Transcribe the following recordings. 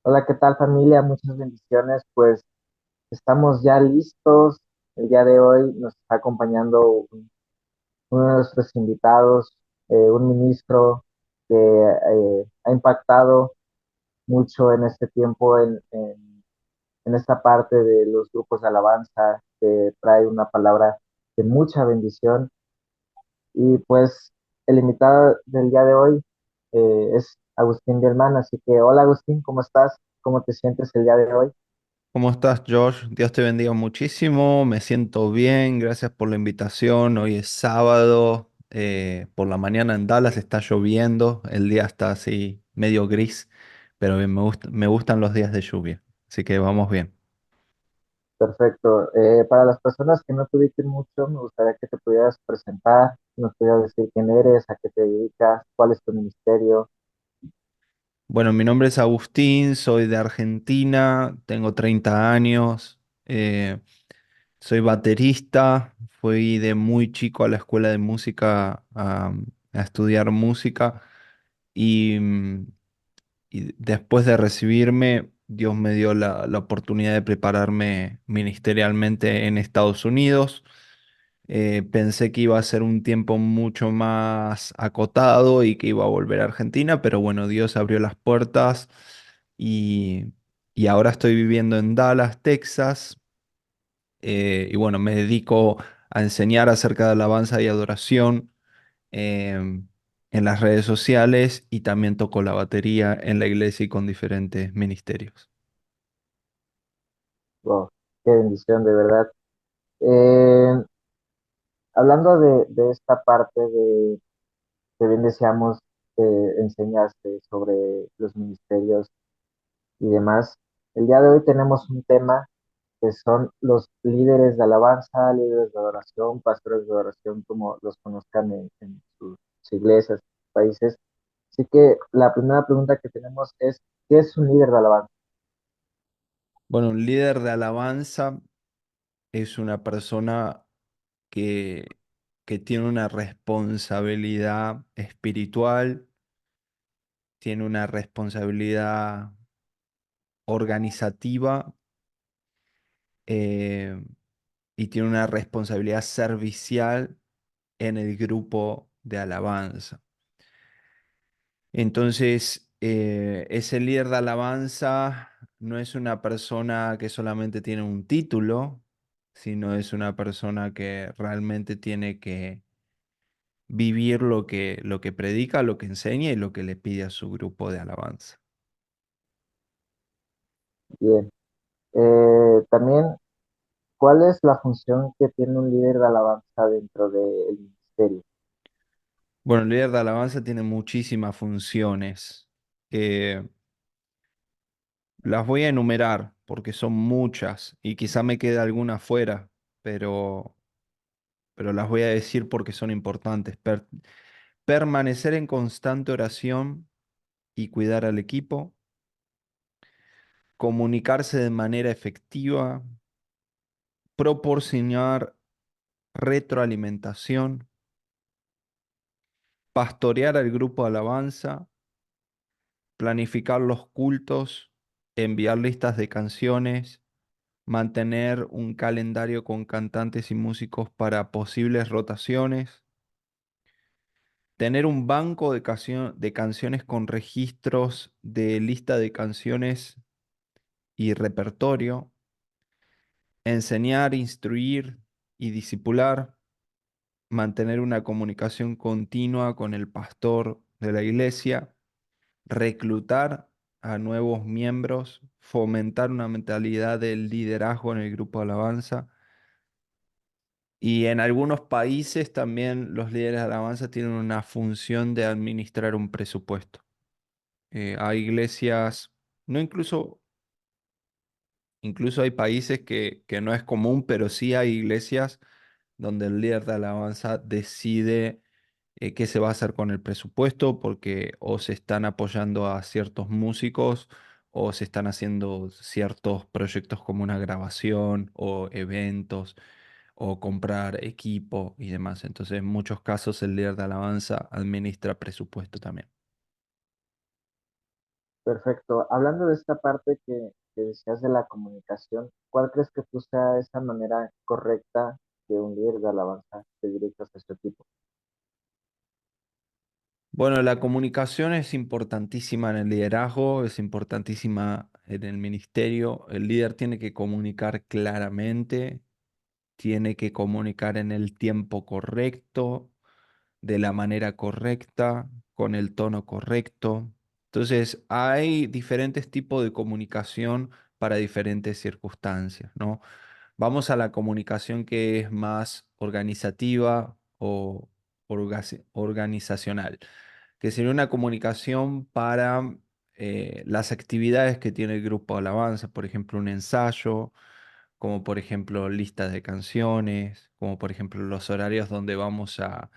Hola, ¿qué tal familia? Muchas bendiciones. Pues estamos ya listos. El día de hoy nos está acompañando uno de nuestros invitados, un ministro que ha impactado mucho en este tiempo en esta parte de los grupos de alabanza, que trae una palabra de mucha bendición. Y pues el invitado del día de hoy es Agustín Germán. Así que hola Agustín, ¿cómo estás? ¿Cómo te sientes el día de hoy? ¿Cómo estás, Josh? Dios te bendiga muchísimo, me siento bien, gracias por la invitación. Hoy es sábado, por la mañana en Dallas está lloviendo, el día está así medio gris, pero bien, me gustan los días de lluvia, así que vamos bien. Perfecto. Para las personas que no te ubiquen mucho, me gustaría que te pudieras presentar, nos pudieras decir quién eres, a qué te dedicas, cuál es tu ministerio. Bueno, mi nombre es Agustín, soy de Argentina, tengo 30 años, soy baterista, fui de muy chico a la escuela de música a estudiar música. Y, y después de recibirme, Dios me dio la oportunidad de prepararme ministerialmente en Estados Unidos. Pensé que iba a ser un tiempo mucho más acotado y que iba a volver a Argentina, pero bueno, Dios abrió las puertas y, y ahora estoy viviendo en Dallas, Texas. Y bueno, me dedico a enseñar acerca de alabanza y adoración em, en las redes sociales y también toco la batería en la iglesia y con diferentes ministerios. Wow, qué bendición, de verdad. Eh, Hablando de esta parte de que bien deseamos que enseñaste sobre los ministerios y demás, el día de hoy tenemos un tema que son los líderes de alabanza, líderes de adoración, pastores de adoración, como los conozcan en sus iglesias, países. Así que la primera pregunta que tenemos es, ¿qué es un líder de alabanza? Bueno, un líder de alabanza es una persona que, que tiene una responsabilidad espiritual, tiene una responsabilidad organizativa eh, y tiene una responsabilidad servicial en el grupo de alabanza. Entonces, ese líder de alabanza no es una persona que solamente tiene un título, sino es una persona que realmente tiene que vivir lo que predica, lo que enseña y lo que le pide a su grupo de alabanza. Bien. También, ¿cuál es la función que tiene un líder de alabanza dentro del ministerio? Bueno, el líder de alabanza tiene muchísimas funciones. Eh, las voy a enumerar porque son muchas y quizá me quede alguna fuera, pero, pero las voy a decir porque son importantes. Permanecer en constante oración y cuidar al equipo, comunicarse de manera efectiva, proporcionar retroalimentación, pastorear al grupo de alabanza, planificar los cultos, enviar listas de canciones, mantener un calendario con cantantes y músicos para posibles rotaciones, tener un banco de canciones con registros de lista de canciones y repertorio, enseñar, instruir y discipular, mantener una comunicación continua con el pastor de la iglesia, reclutar a nuevos miembros, fomentar una mentalidad de liderazgo en el grupo de alabanza. Y en algunos países también los líderes de alabanza tienen una función de administrar un presupuesto. Hay iglesias, no incluso hay países que no es común, pero sí hay iglesias donde el líder de alabanza decide qué se va a hacer con el presupuesto, porque o se están apoyando a ciertos músicos o se están haciendo ciertos proyectos como una grabación o eventos o comprar equipo y demás. Entonces, en muchos casos el líder de alabanza administra presupuesto también. Perfecto. Hablando de esta parte que decías de la comunicación, ¿cuál crees que tú sea esa manera correcta que un líder de alabanza se dirija a este tipo? Bueno, la comunicación es importantísima en el liderazgo, es importantísima en el ministerio. El líder tiene que comunicar claramente, tiene que comunicar en el tiempo correcto, de la manera correcta, con el tono correcto. Entonces, hay diferentes tipos de comunicación para diferentes circunstancias, ¿no? Vamos a la comunicación que es más organizativa o organizacional, que sería una comunicación para las actividades que tiene el grupo de alabanza, por ejemplo, un ensayo, como por ejemplo listas de canciones, como por ejemplo los horarios donde vamos a,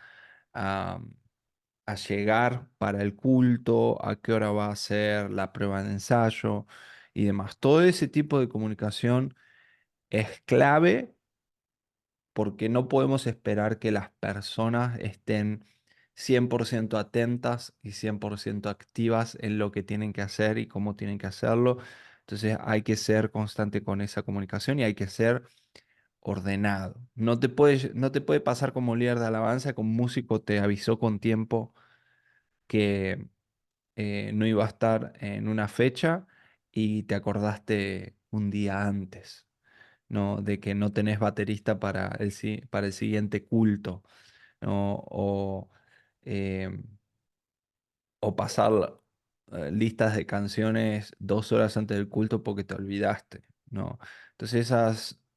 a llegar para el culto, a qué hora va a ser la prueba de ensayo y demás. Todo ese tipo de comunicación es clave porque no podemos esperar que las personas estén 100% atentas y 100% activas en lo que tienen que hacer y cómo tienen que hacerlo. Entonces hay que ser constante con esa comunicación y hay que ser ordenado. No te puede pasar como líder de alabanza que un músico te avisó con tiempo que no iba a estar en una fecha y te acordaste un día antes, ¿no? De que no tenés baterista para para el siguiente culto, ¿no? Eh, o pasar listas de canciones 2 horas antes del culto porque te olvidaste, ¿no? Entonces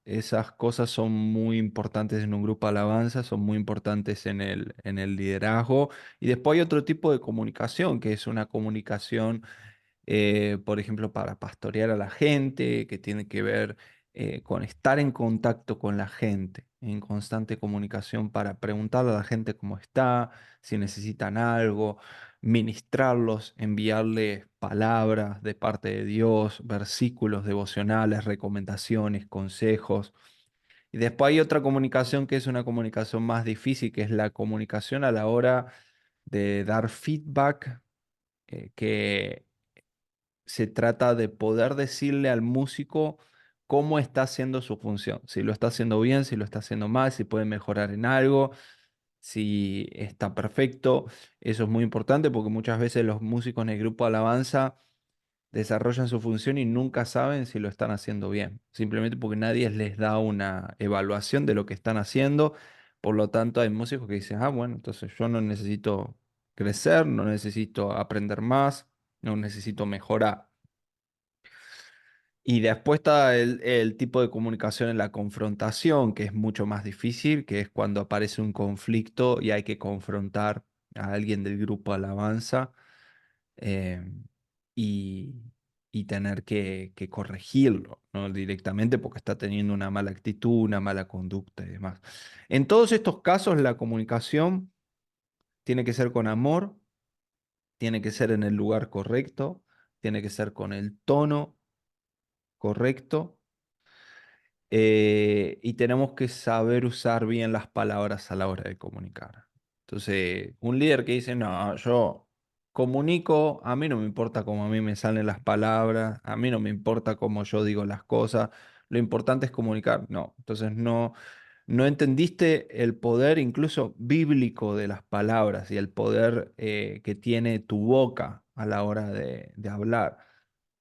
esas cosas son muy importantes en un grupo de alabanza, son muy importantes en en el liderazgo. Y después hay otro tipo de comunicación, que es una comunicación por ejemplo, para pastorear a la gente, que tiene que ver con estar en contacto con la gente, en constante comunicación para preguntarle a la gente cómo está, si necesitan algo, ministrarlos, enviarles palabras de parte de Dios, versículos devocionales, recomendaciones, consejos. Y después hay otra comunicación que es una comunicación más difícil, que es la comunicación a la hora de dar feedback, que se trata de poder decirle al músico cómo está haciendo su función, si lo está haciendo bien, si lo está haciendo mal, si puede mejorar en algo, si está perfecto. Eso es muy importante porque muchas veces los músicos en el grupo de alabanza desarrollan su función y nunca saben si lo están haciendo bien, simplemente porque nadie les da una evaluación de lo que están haciendo. Por lo tanto, hay músicos que dicen, ah, bueno, entonces yo no necesito crecer, no necesito aprender más, no necesito mejorar. Y después está el tipo de comunicación en la confrontación, que es mucho más difícil, que es cuando aparece un conflicto y hay que confrontar a alguien del grupo Alabanza eh, y, y tener que corregirlo, ¿no? Directamente porque está teniendo una mala actitud, una mala conducta y demás. En todos estos casos, la comunicación tiene que ser con amor, tiene que ser en el lugar correcto, tiene que ser con el tono correcto, y tenemos que saber usar bien las palabras a la hora de comunicar. Entonces, un líder que dice, no, yo comunico, a mí no me importa cómo a mí me salen las palabras, a mí no me importa cómo yo digo las cosas, lo importante es comunicar. No, entonces no entendiste el poder incluso bíblico de las palabras y el poder que tiene tu boca a la hora de hablar.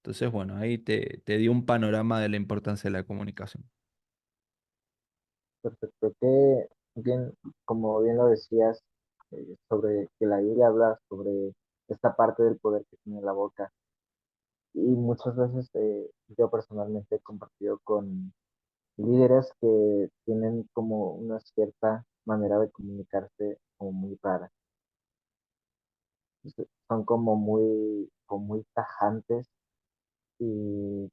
Entonces, bueno, ahí te di un panorama de la importancia de la comunicación. Perfecto. Que bien, como bien lo decías, sobre que la Biblia habla sobre esta parte del poder que tiene la boca. Y muchas veces yo personalmente he compartido con líderes que tienen como una cierta manera de comunicarse como muy rara. Son como muy tajantes y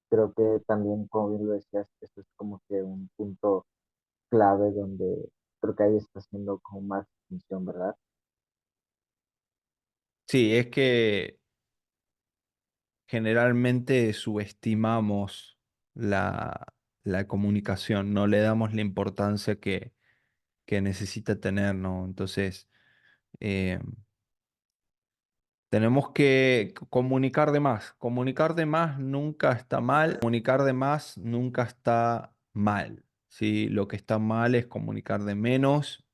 creo que también, como bien lo decías, eso es como que un punto clave donde creo que ahí está haciendo como más función, ¿verdad? Sí, es que generalmente subestimamos la comunicación, no le damos la importancia que necesita tener, ¿no? Entonces, eh, Tenemos que comunicar de más. Comunicar de más nunca está mal. Comunicar de más nunca está mal. ¿Sí? Lo que está mal es comunicar de menos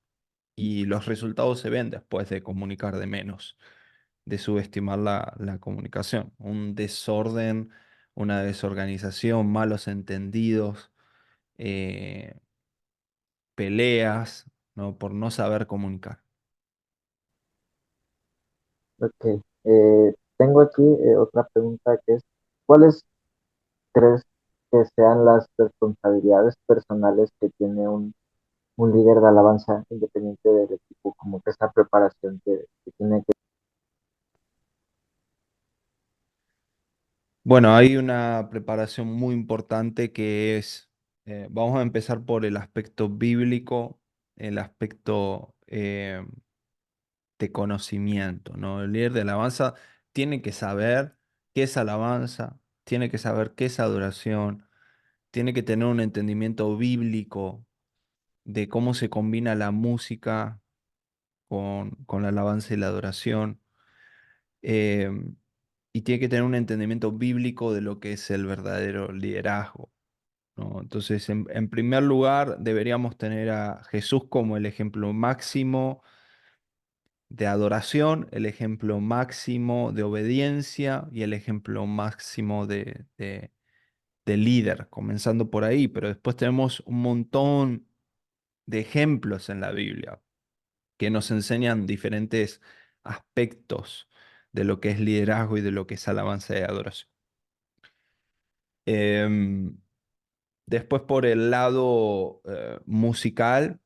y los resultados se ven después de comunicar de menos, de subestimar la comunicación. Un desorden, una desorganización, malos entendidos, eh, peleas, ¿no? Por no saber comunicar. Ok. Tengo aquí otra pregunta que es, ¿cuáles crees que sean las responsabilidades personales que tiene un líder de alabanza independiente del equipo? Como que esa preparación que tiene que... Bueno, hay una preparación muy importante que es, vamos a empezar por el aspecto bíblico, el aspecto de conocimiento, ¿no? El líder de alabanza tiene que saber qué es alabanza, tiene que saber qué es adoración, tiene que tener un entendimiento bíblico de cómo se combina la música con la alabanza y la adoración, em, y tiene que tener un entendimiento bíblico de lo que es el verdadero liderazgo, ¿no? Entonces, en primer lugar, deberíamos tener a Jesús como el ejemplo máximo de adoración, el ejemplo máximo de obediencia y el ejemplo máximo de líder, comenzando por ahí, pero después tenemos un montón de ejemplos en la Biblia que nos enseñan diferentes aspectos de lo que es liderazgo y de lo que es alabanza y adoración. Em, Después, por el lado musical,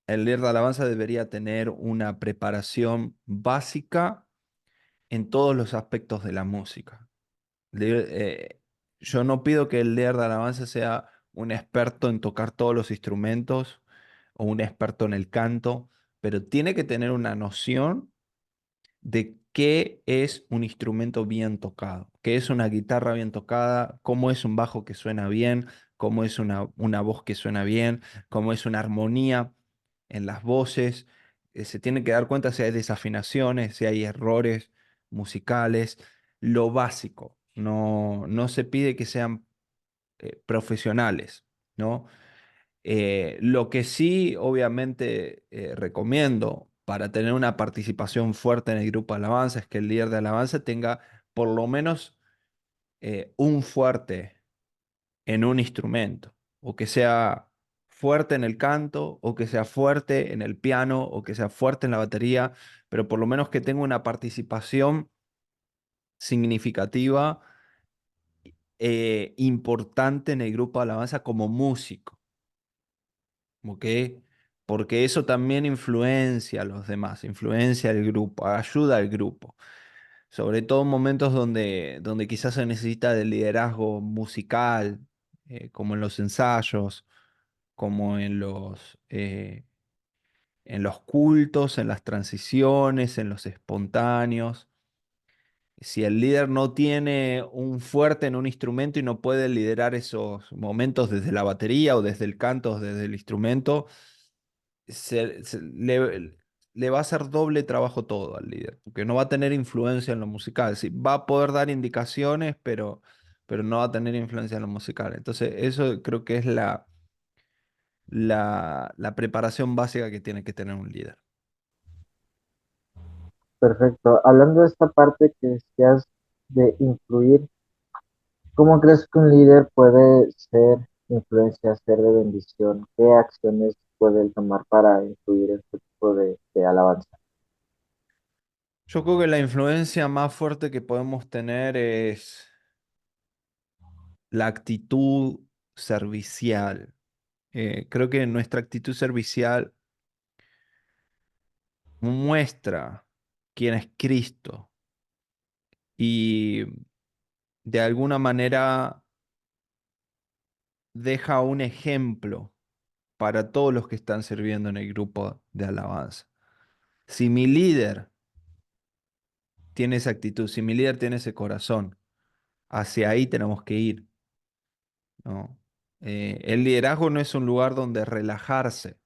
el líder de alabanza debería tener una preparación básica en todos los aspectos de la música. Yo no pido que el líder de alabanza sea un experto en tocar todos los instrumentos o un experto en el canto, pero tiene que tener una noción de qué es un instrumento bien tocado, qué es una guitarra bien tocada, cómo es un bajo que suena bien, cómo es una voz que suena bien, cómo es una armonía en las voces. Se tiene que dar cuenta si hay desafinaciones, si hay errores musicales, lo básico. No se pide que sean profesionales, ¿no? Lo que sí, obviamente, recomiendo para tener una participación fuerte en el grupo de alabanza es que el líder de alabanza tenga por lo menos un fuerte en un instrumento, o que sea fuerte en el canto, o que sea fuerte en el piano, o que sea fuerte en la batería, pero por lo menos que tenga una participación significativa, importante en el grupo de alabanza como músico. ¿Ok? Porque eso también influencia a los demás, influencia al grupo, ayuda al grupo. Sobre todo en momentos donde quizás se necesita de liderazgo musical, como en los ensayos, como en los cultos, en las transiciones, en los espontáneos. Si el líder no tiene un fuerte en un instrumento y no puede liderar esos momentos desde la batería o desde el canto o desde el instrumento, le va a hacer doble trabajo todo al líder, porque no va a tener influencia en lo musical. Sí, va a poder dar indicaciones, pero no va a tener influencia en lo musical. Entonces, eso creo que es la preparación básica que tiene que tener un líder. Perfecto. Hablando de esta parte que decías de influir, ¿cómo crees que un líder puede ser influencia, ser de bendición? ¿Qué acciones puede él tomar para influir en este tipo de alabanza? Yo creo que la influencia más fuerte que podemos tener es la actitud servicial. Creo que nuestra actitud servicial muestra quién es Cristo y de alguna manera deja un ejemplo para todos los que están sirviendo en el grupo de alabanza. Si mi líder tiene esa actitud, si mi líder tiene ese corazón, hacia ahí tenemos que ir, ¿no? El liderazgo no es un lugar donde relajarse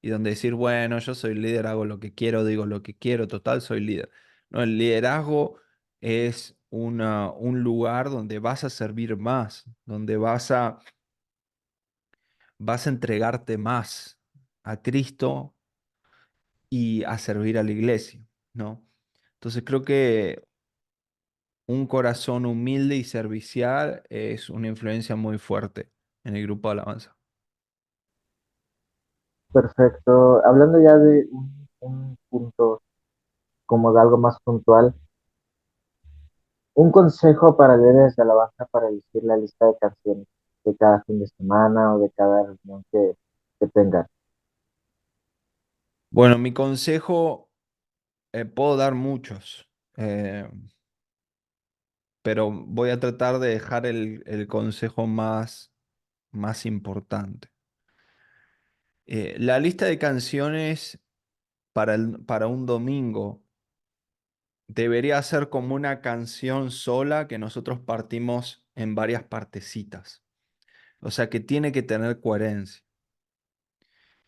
y donde decir, bueno, yo soy líder, hago lo que quiero, digo lo que quiero, total, soy líder. No, el liderazgo es un lugar donde vas a servir más, donde vas a entregarte más a Cristo y a servir a la iglesia, ¿no? Entonces creo que un corazón humilde y servicial es una influencia muy fuerte en el grupo de alabanza. Perfecto. Hablando ya de un punto como de algo más puntual, un consejo para líderes de alabanza para elegir la lista de canciones de cada fin de semana o de cada reunión que tengan. Bueno, mi consejo, puedo dar muchos, eh, pero voy a tratar de dejar el consejo más importante. La lista de canciones para un domingo debería ser como una canción sola que nosotros partimos en varias partecitas. O sea que tiene que tener coherencia,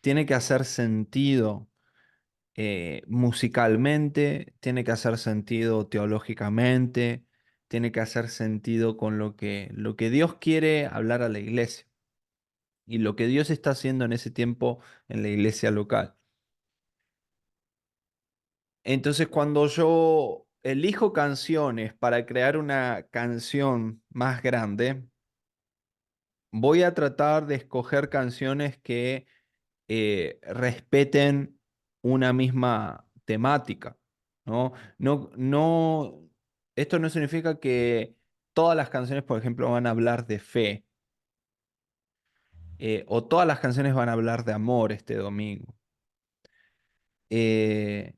tiene que hacer sentido musicalmente, tiene que hacer sentido teológicamente, tiene que hacer sentido con lo que Dios quiere hablar a la iglesia y lo que Dios está haciendo en ese tiempo en la iglesia local. Entonces, cuando yo elijo canciones para crear una canción más grande, voy a tratar de escoger canciones que respeten una misma temática, ¿no? Esto no significa que todas las canciones, por ejemplo, van a hablar de fe, o todas las canciones van a hablar de amor este domingo. Eh,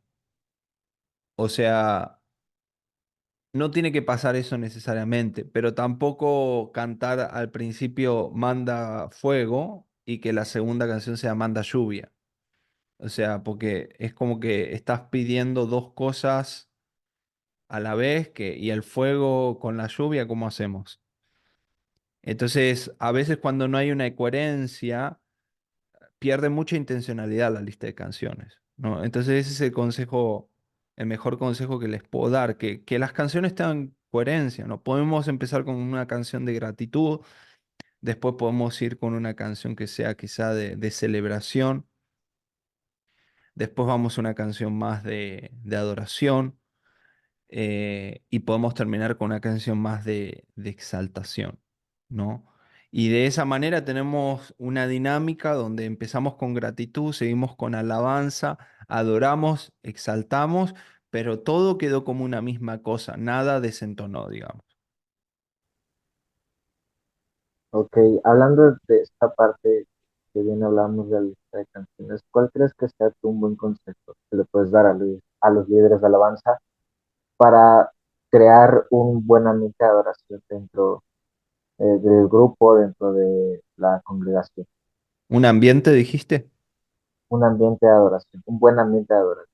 o sea, no tiene que pasar eso necesariamente, pero tampoco cantar al principio Manda Fuego y que la segunda canción sea Manda Lluvia. O sea, porque es como que estás pidiendo dos cosas a la vez y el fuego con la lluvia, ¿cómo hacemos? Entonces, a veces cuando no hay una coherencia, pierde mucha intencionalidad la lista de canciones, ¿no? Entonces, ese es el consejo, el mejor consejo que les puedo dar, que las canciones tengan coherencia, ¿no? Podemos empezar con una canción de gratitud, después podemos ir con una canción que sea quizá de celebración, después vamos a una canción más de adoración, y podemos terminar con una canción más de exaltación, ¿no? Y de esa manera tenemos una dinámica donde empezamos con gratitud, seguimos con alabanza, adoramos, exaltamos, pero todo quedó como una misma cosa, nada desentonó, digamos. Ok, hablando de esta parte que bien hablamos de la lista de canciones, ¿cuál crees que sea tú un buen consejo que le puedes dar a los líderes de alabanza para crear un buen ambiente de adoración dentro del grupo, dentro de la congregación? ¿Un ambiente, dijiste? Un ambiente de adoración, un buen ambiente de adoración.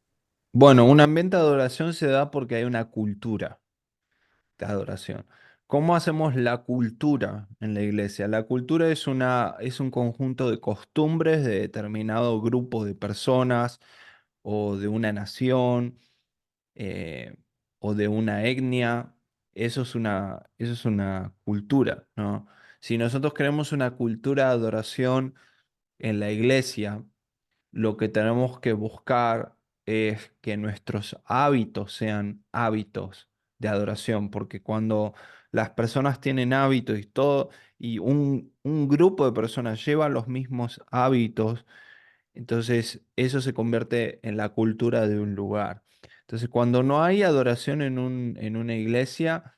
Bueno, un ambiente de adoración se da porque hay una cultura de adoración. ¿Cómo hacemos la cultura en la iglesia? La cultura es un conjunto de costumbres de determinado grupo de personas o de una nación, eh, o de una etnia. Eso es una cultura, ¿no? Si nosotros queremos una cultura de adoración en la iglesia, lo que tenemos que buscar es que nuestros hábitos sean hábitos de adoración, porque cuando las personas tienen hábitos y todo, y un grupo de personas lleva los mismos hábitos, entonces eso se convierte en la cultura de un lugar. Entonces, cuando no hay adoración en una iglesia,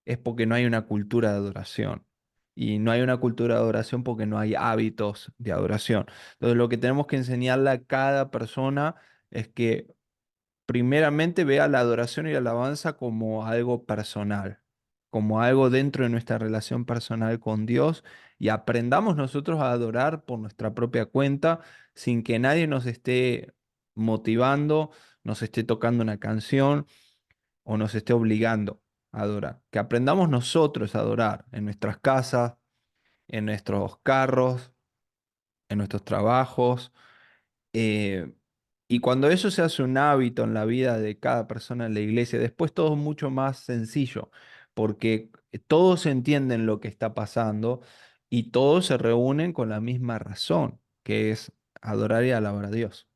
es porque no hay una cultura de adoración. Y no hay una cultura de adoración porque no hay hábitos de adoración. Entonces, lo que tenemos que enseñarle a cada persona es que primeramente vea la adoración y la alabanza como algo personal, como algo dentro de nuestra relación personal con Dios y aprendamos nosotros a adorar por nuestra propia cuenta sin que nadie nos esté motivando, nos esté tocando una canción o nos esté obligando a adorar. Que aprendamos nosotros a adorar en nuestras casas, en nuestros carros, en nuestros trabajos. eh, Y cuando eso se hace un hábito en la vida de cada persona en la iglesia, después todo es mucho más sencillo, porque todos entienden lo que está pasando y todos se reúnen con la misma razón, que es adorar y alabar a Dios.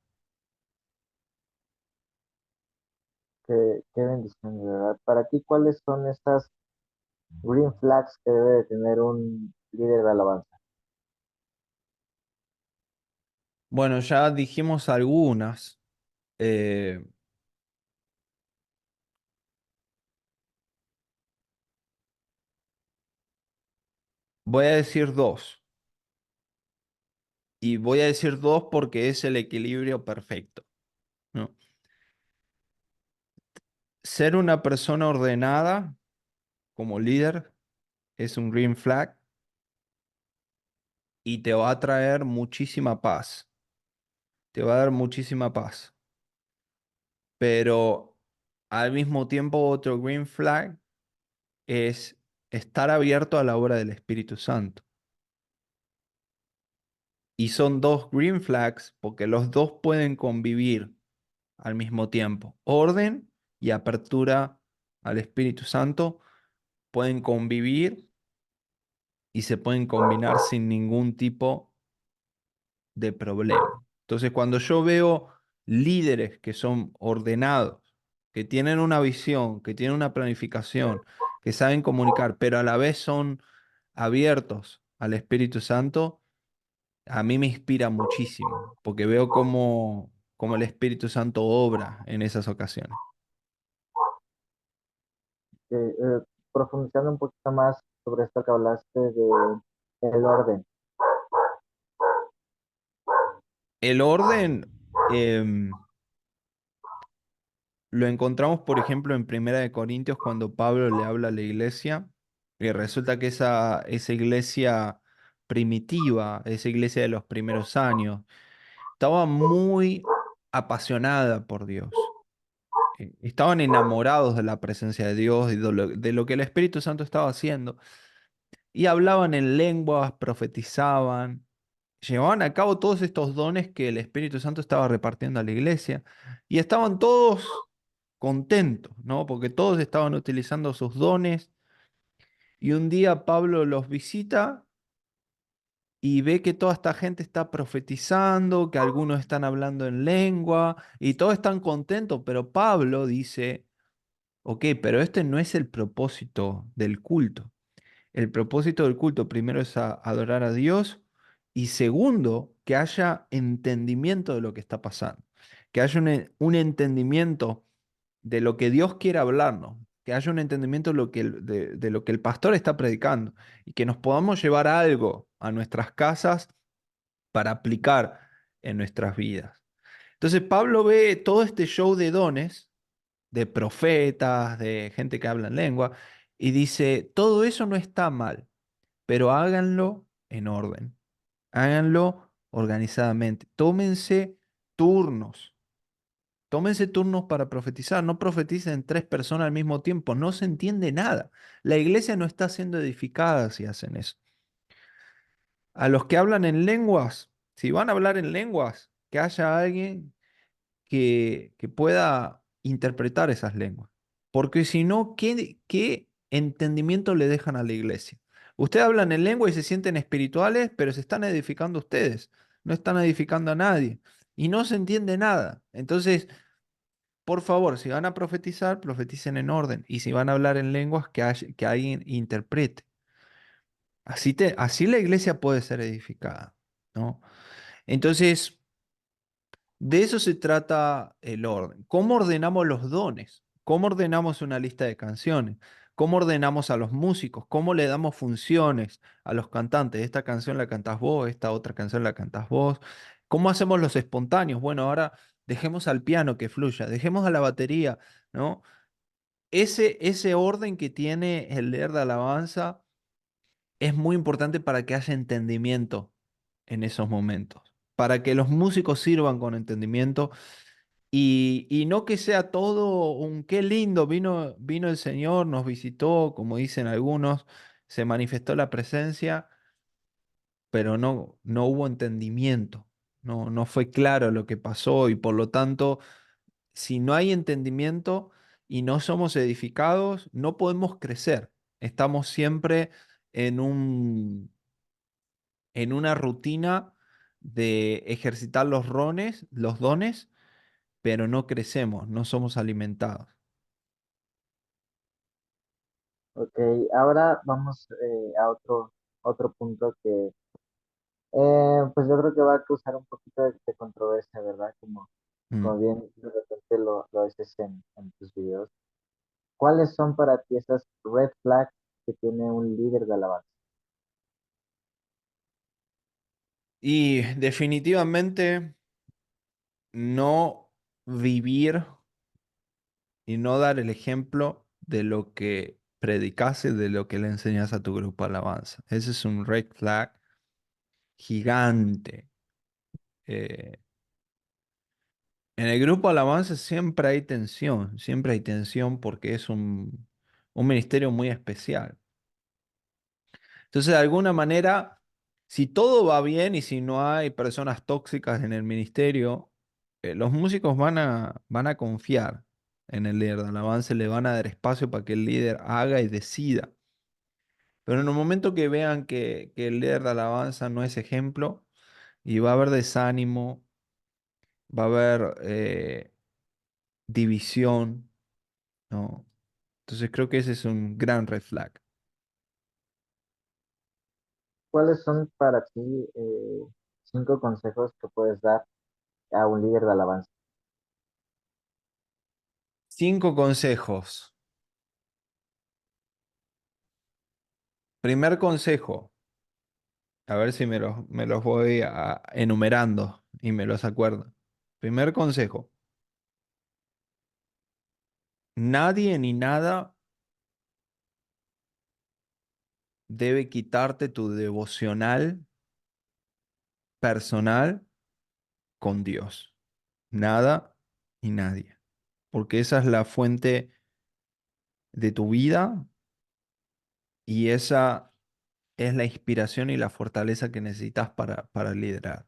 Qué bendición, de verdad. Para ti, ¿cuáles son estas green flags que debe de tener un líder de alabanza? Bueno, ya dijimos algunas. eh, Voy a decir dos. Y voy a decir dos porque es el equilibrio perfecto, ¿no? Ser una persona ordenada como líder es un green flag y te va a traer muchísima paz. Te va a dar muchísima paz. Pero al mismo tiempo otro green flag es estar abierto a la obra del Espíritu Santo. Y son dos green flags porque los dos pueden convivir al mismo tiempo. Orden y apertura al Espíritu Santo pueden convivir y se pueden combinar sin ningún tipo de problema. Entonces, cuando yo veo líderes que son ordenados, que tienen una visión, que tienen una planificación, que saben comunicar, pero a la vez son abiertos al Espíritu Santo, a mí me inspira muchísimo, porque veo cómo el Espíritu Santo obra en esas ocasiones. Profundizando un poquito más sobre esto que hablaste de el orden. El orden, lo encontramos, por ejemplo, en Primera de Corintios cuando Pablo le habla a la iglesia y resulta que esa iglesia primitiva, esa iglesia de los primeros años, estaba muy apasionada por Dios. Estaban enamorados de la presencia de Dios y de lo que el Espíritu Santo estaba haciendo. Y hablaban en lenguas, profetizaban, llevaban a cabo todos estos dones que el Espíritu Santo estaba repartiendo a la iglesia. Y estaban todos contentos, ¿no? Porque todos estaban utilizando sus dones. Y un día Pablo los visita y ve que toda esta gente está profetizando, que algunos están hablando en lengua y todos están contentos, pero Pablo dice, ok, pero este no es el propósito del culto. El propósito del culto primero es adorar a Dios y segundo, que haya entendimiento de lo que está pasando, que haya un entendimiento de lo que Dios quiere hablarnos, que haya un entendimiento de lo que de lo que el pastor está predicando y que nos podamos llevar algo a nuestras casas para aplicar en nuestras vidas. Entonces Pablo ve todo este show de dones, de profetas, de gente que habla en lengua, y dice, todo eso no está mal, pero háganlo en orden, háganlo organizadamente, turnos. Tómense turnos para profetizar, no profeticen tres personas al mismo tiempo, no se entiende nada. La iglesia no está siendo edificada si hacen eso. A los que hablan en lenguas, si van a hablar en lenguas, que haya alguien que pueda interpretar esas lenguas. Porque si no, ¿qué entendimiento le dejan a la iglesia? Ustedes hablan en lengua y se sienten espirituales, pero se están edificando ustedes, no están edificando a nadie y no se entiende nada. Entonces, por favor, si van a profetizar, profeticen en orden. Y si van a hablar en lenguas, que alguien interprete. Así la iglesia puede ser edificada, ¿no? Entonces, de eso se trata el orden. ¿Cómo ordenamos los dones? ¿Cómo ordenamos una lista de canciones? ¿Cómo ordenamos a los músicos? ¿Cómo le damos funciones a los cantantes? Esta canción la cantás vos, esta otra canción la cantás vos. ¿Cómo hacemos los espontáneos? Bueno, ahora dejemos al piano que fluya, dejemos a la batería, ¿no? Ese orden que tiene el leer de alabanza es muy importante para que haya entendimiento en esos momentos, para que los músicos sirvan con entendimiento y no que sea todo un qué lindo, vino el Señor, nos visitó, como dicen algunos, se manifestó la presencia, pero no hubo entendimiento, no fue claro lo que pasó y por lo tanto, si no hay entendimiento y no somos edificados, no podemos crecer. Estamos siempre en en una rutina de ejercitar los dones, pero no crecemos, no somos alimentados. Ok, ahora vamos a otro punto que pues yo creo que va a causar un poquito de controversia, ¿verdad? Mm. Como bien de repente lo dices en tus videos. ¿Cuáles son para ti esas red flags que tiene un líder de alabanza? Y definitivamente no vivir y no dar el ejemplo de lo que predicas y de lo que le enseñas a tu grupo de alabanza. Ese es un red flag gigante. Eh, en el grupo de alabanza siempre hay tensión porque es un ministerio muy especial. Entonces, de alguna manera, si todo va bien y si no hay personas tóxicas en el ministerio, los músicos van a confiar en el líder de alabanza, y le van a dar espacio para que el líder haga y decida. Pero en el momento que vean que el líder de alabanza no es ejemplo, y va a haber desánimo, va a haber división, ¿no? Entonces creo que ese es un gran red flag. ¿Cuáles son para ti 5 consejos que puedes dar a un líder de alabanza? 5 consejos. Primer consejo, a ver si me los voy enumerando y me los acuerdo. Primer consejo, nadie ni nada debe quitarte tu devocional personal con Dios. Nada y nadie. Porque esa es la fuente de tu vida y esa es la inspiración y la fortaleza que necesitas para liderar.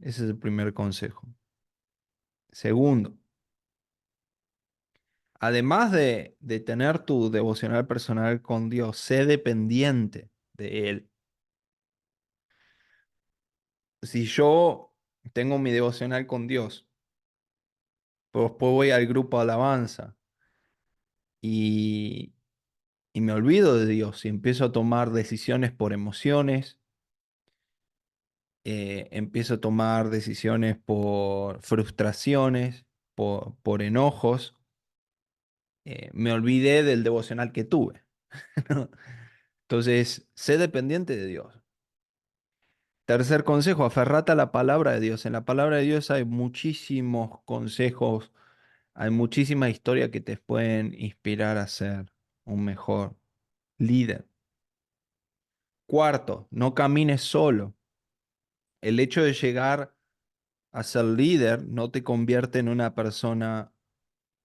Ese es el primer consejo. Segundo, además de tener tu devocional personal con Dios, sé dependiente de Él. Si yo tengo mi devocional con Dios, pues después voy al grupo de alabanza y, y me olvido de Dios y empiezo a tomar decisiones por emociones, empiezo a tomar decisiones por frustraciones, por enojos, me olvidé del devocional que tuve. ¿No? Entonces, sé dependiente de Dios. Tercer consejo, aferrate a la palabra de Dios. En la palabra de Dios hay muchísimos consejos, hay muchísima historia que te pueden inspirar a ser un mejor líder. Cuarto, no camines solo. El hecho de llegar a ser líder no te convierte en una persona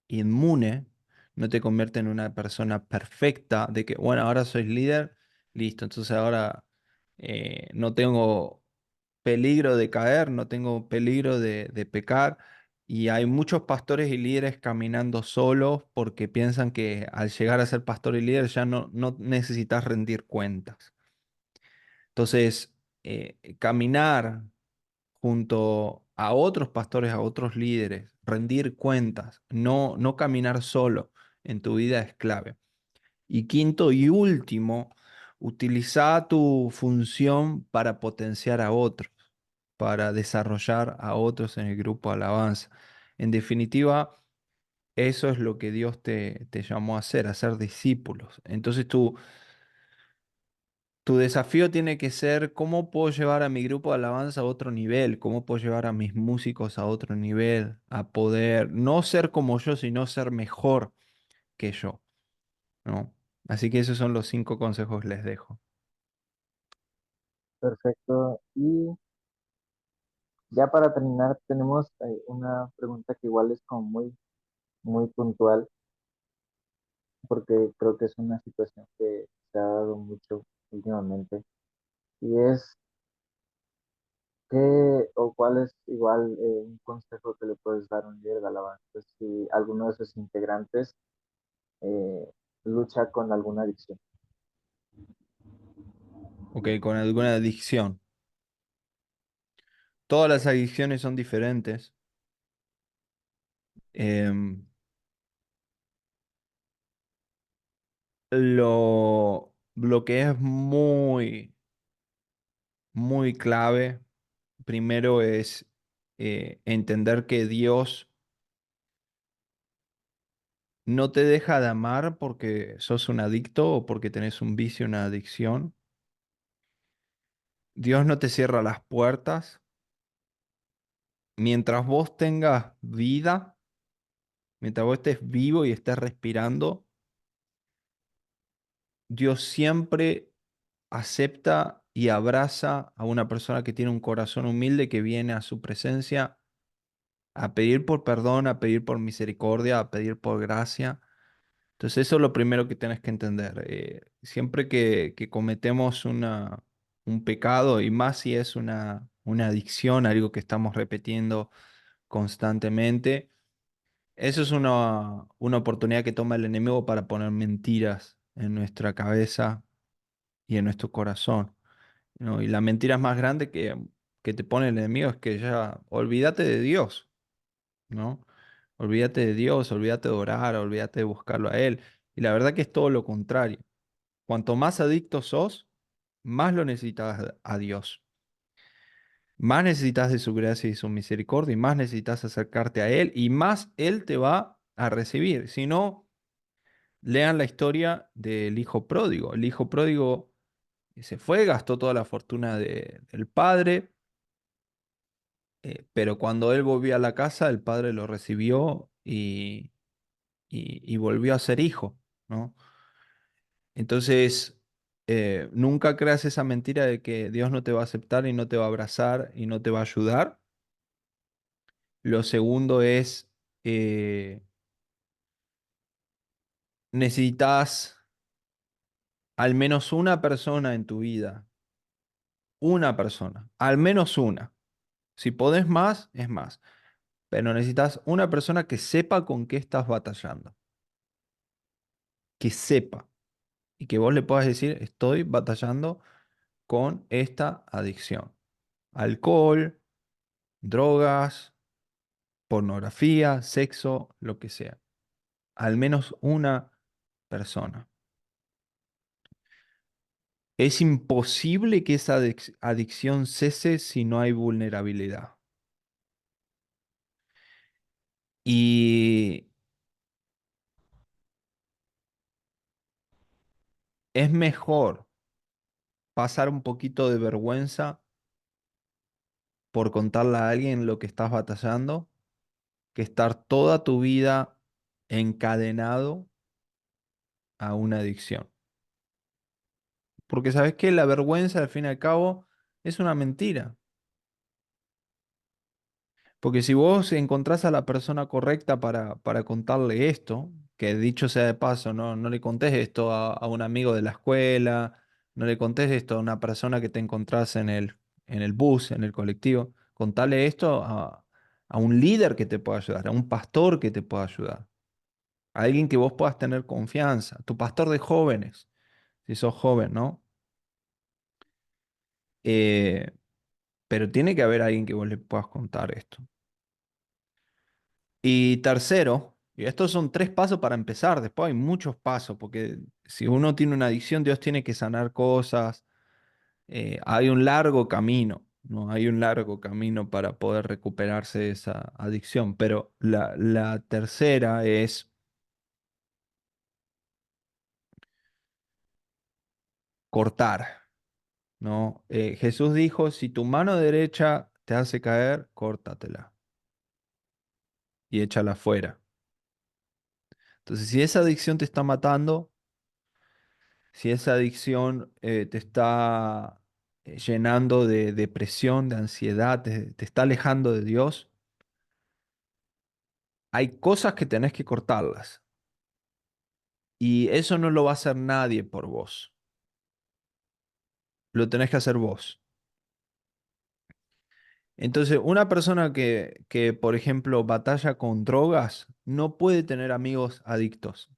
inmune, no te convierte en una persona perfecta, de que, bueno, ahora soy líder, listo, entonces ahora no tengo peligro de caer, no tengo peligro de pecar. Y hay muchos pastores y líderes caminando solos porque piensan que al llegar a ser pastor y líder ya no necesitas rendir cuentas. Entonces, caminar junto a otros pastores, a otros líderes, rendir cuentas, no caminar solo en tu vida es clave. Y quinto y último, utiliza tu función para potenciar a otros, para desarrollar a otros en el grupo de alabanza. En definitiva, eso es lo que Dios te llamó a ser discípulos. Entonces tu desafío tiene que ser cómo puedo llevar a mi grupo de alabanza a otro nivel, cómo puedo llevar a mis músicos a otro nivel, a poder no ser como yo, sino ser mejor que yo, ¿no? Así que esos son los 5 consejos que les dejo. Perfecto. Y ya para terminar, tenemos una pregunta que igual es como muy puntual, porque creo que es una situación que se ha dado mucho últimamente. Y es, ¿Qué o cuál es igual un consejo que le puedes dar a un líder de alabanza si alguno de sus integrantes eh, lucha con alguna adicción? Ok, con alguna adicción. Todas las adicciones son diferentes. Em, lo que es muy clave, primero es entender que Dios no te deja de amar porque sos un adicto o porque tenés un vicio, una adicción. Dios no te cierra las puertas. Mientras vos tengas vida, mientras vos estés vivo y estés respirando, Dios siempre acepta y abraza a una persona que tiene un corazón humilde que viene a su presencia a pedir por perdón, a pedir por misericordia, a pedir por gracia. Entonces eso es lo primero que tienes que entender. Siempre que cometemos un pecado, y más si es una adicción, algo que estamos repitiendo constantemente, eso es una oportunidad que toma el enemigo para poner mentiras en nuestra cabeza y en nuestro corazón, ¿no? Y la mentira más grande que te pone el enemigo es que ya olvídate de Dios, ¿no? Olvídate de Dios, olvídate de orar, olvídate de buscarlo a Él. Y la verdad que es todo lo contrario. Cuanto más adicto sos, más lo necesitas a Dios. Más necesitas de su gracia y su misericordia, y más necesitas acercarte a Él, y más Él te va a recibir. Si no, lean la historia del hijo pródigo. El hijo pródigo se fue, gastó toda la fortuna del padre, pero cuando él volvió a la casa, el padre lo recibió y volvió a ser hijo, ¿no? Entonces, nunca creas esa mentira de que Dios no te va a aceptar y no te va a abrazar y no te va a ayudar. Lo segundo es, eh, necesitas al menos una persona en tu vida, una persona, al menos una. Si podés más, es más. Pero necesitas una persona que sepa con qué estás batallando, que sepa y que vos le puedas decir, estoy batallando con esta adicción. Alcohol, drogas, pornografía, sexo, lo que sea. Al menos una persona. Es imposible que esa adicción cese si no hay vulnerabilidad. Y es mejor pasar un poquito de vergüenza por contarle a alguien lo que estás batallando que estar toda tu vida encadenado a una adicción. Porque sabes que la vergüenza, al fin y al cabo, es una mentira. Porque si vos encontrás a la persona correcta para contarle esto, que dicho sea de paso, no le contés esto a un amigo de la escuela, no le contés esto a una persona que te encontrás en el bus, en el colectivo, contale esto a un líder que te pueda ayudar, a un pastor que te pueda ayudar, a alguien que vos puedas tener confianza, tu pastor de jóvenes, si sos joven, ¿no? Eh, pero tiene que haber alguien que vos le puedas contar esto. Y tercero, y estos son tres pasos para empezar, después hay muchos pasos, porque si uno tiene una adicción, Dios tiene que sanar cosas, hay un largo camino, ¿no? Hay un largo camino para poder recuperarse de esa adicción, pero la tercera es cortar, ¿no? Jesús dijo, si tu mano derecha te hace caer, córtatela y échala fuera. Entonces, si esa adicción te está matando, si esa adicción te está llenando de depresión, de ansiedad, te está alejando de Dios, hay cosas que tenés que cortarlas. Y eso no lo va a hacer nadie por vos. Lo tenés que hacer vos. Entonces, una persona por ejemplo, batalla con drogas, no puede tener amigos adictos.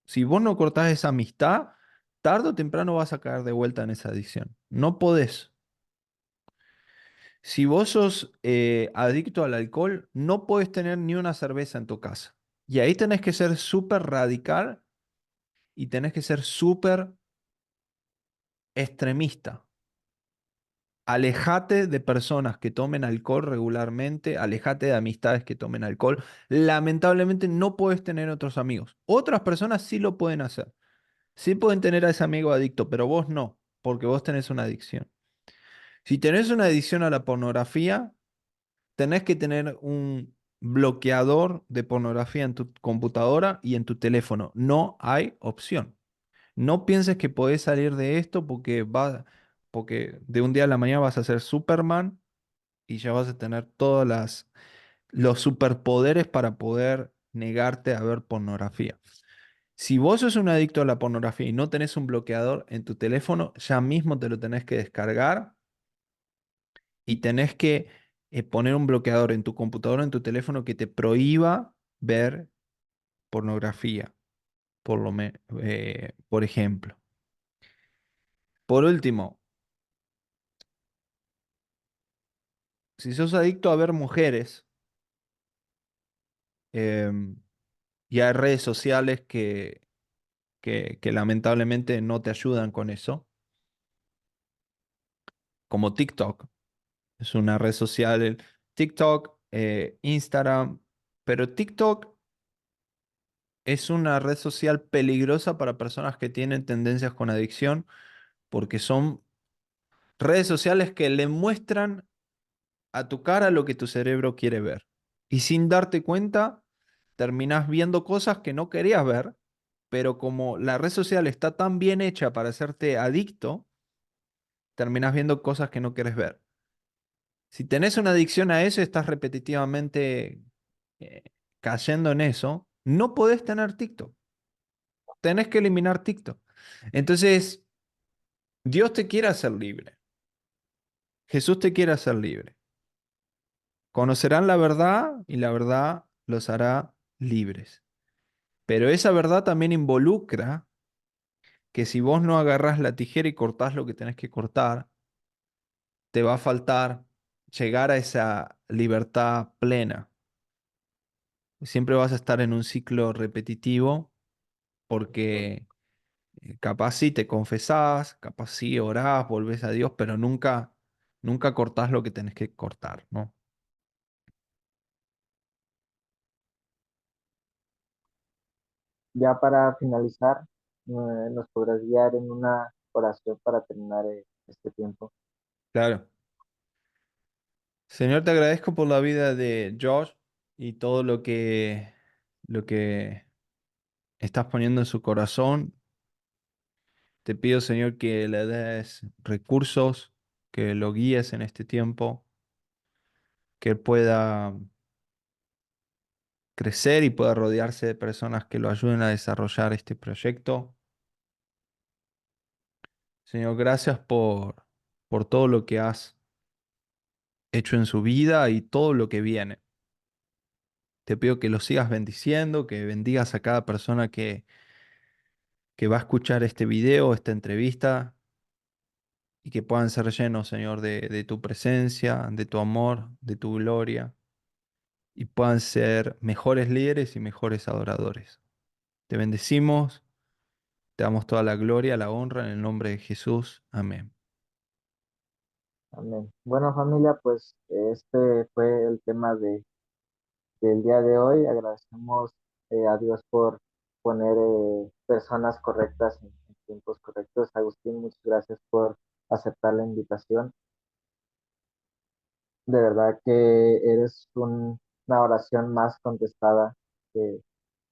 Si vos no cortás esa amistad, tarde o temprano vas a caer de vuelta en esa adicción. No podés. Si vos sos adicto al alcohol, no podés tener ni una cerveza en tu casa. Y ahí tenés que ser súper radical y tenés que ser súper extremista. Alejate de personas que tomen alcohol regularmente, alejate de amistades que tomen alcohol. Lamentablemente no puedes tener otros amigos. Otras personas sí lo pueden hacer. Sí pueden tener a ese amigo adicto, pero vos no, porque vos tenés una adicción. Si tenés una adicción a la pornografía, tenés que tener un bloqueador de pornografía en tu computadora y en tu teléfono. No hay opción. No pienses que podés salir de esto porque de un día a la mañana vas a ser Superman y ya vas a tener los superpoderes para poder negarte a ver pornografía. Si vos sos un adicto a la pornografía y no tenés un bloqueador en tu teléfono, ya mismo te lo tenés que descargar y tenés que poner un bloqueador en tu computadora, en tu teléfono que te prohíba ver pornografía, por ejemplo. Por último, si sos adicto a ver mujeres, em, y hay redes sociales que lamentablemente no te ayudan con eso, como TikTok. Es una red social, TikTok, Instagram, pero TikTok es una red social peligrosa para personas que tienen tendencias con adicción porque son redes sociales que le muestran a tu cara lo que tu cerebro quiere ver. Y sin darte cuenta, terminás viendo cosas que no querías ver, pero como la red social está tan bien hecha para hacerte adicto, terminás viendo cosas que no quieres ver. Si tenés una adicción a eso y estás repetitivamente eh, cayendo en eso, no podés tener TikTok. Tenés que eliminar TikTok. Entonces, Dios te quiere hacer libre. Jesús te quiere hacer libre. Conocerán la verdad y la verdad los hará libres. Pero esa verdad también involucra que si vos no agarrás la tijera y cortás lo que tenés que cortar, te va a faltar llegar a esa libertad plena. Siempre vas a estar en un ciclo repetitivo porque capaz sí te confesás, capaz sí orás, volvés a Dios, pero nunca cortás lo que tenés que cortar, ¿no? Ya para finalizar, ¿nos podrás guiar en una oración para terminar este tiempo? Claro. Señor, te agradezco por la vida de Josh y todo lo que estás poniendo en su corazón. Te pido, Señor, que le des recursos, que lo guíes en este tiempo, que él pueda crecer y pueda rodearse de personas que lo ayuden a desarrollar este proyecto. Señor, gracias por todo lo que has hecho en su vida y todo lo que viene. Te pido que lo sigas bendiciendo, que bendigas a cada persona que va a escuchar este video, esta entrevista, y que puedan ser llenos, Señor, de tu presencia, de tu amor, de tu gloria, y puedan ser mejores líderes y mejores adoradores. Te bendecimos, te damos toda la gloria, la honra en el nombre de Jesús. Amén. Amén. Bueno, familia, pues este fue el tema del día de hoy. Agradecemos a Dios por poner personas correctas en tiempos correctos. Agustín, muchas gracias por aceptar la invitación. De verdad que eres una oración más contestada que,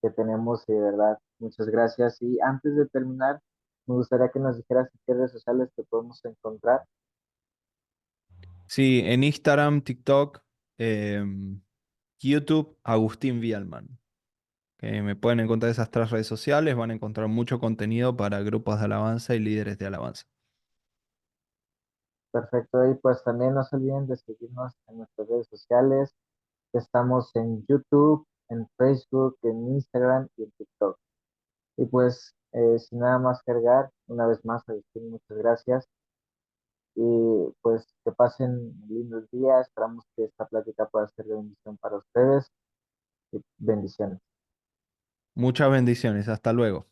que tenemos y de verdad, muchas gracias. Y antes de terminar, me gustaría que nos dijeras en qué redes sociales te podemos encontrar. Sí, en Instagram, TikTok, em, YouTube, Agustín Vialman. Que me pueden encontrar esas tres redes sociales, van a encontrar mucho contenido para grupos de alabanza y líderes de alabanza. Perfecto. Y pues también no se olviden de seguirnos en nuestras redes sociales. Estamos en YouTube, en Facebook, en Instagram y en TikTok. Y pues, sin nada más cargar, una vez más, Agustín, muchas gracias. Y pues que pasen lindos días. Esperamos que esta plática pueda ser de bendición para ustedes. Y bendiciones. Muchas bendiciones. Hasta luego.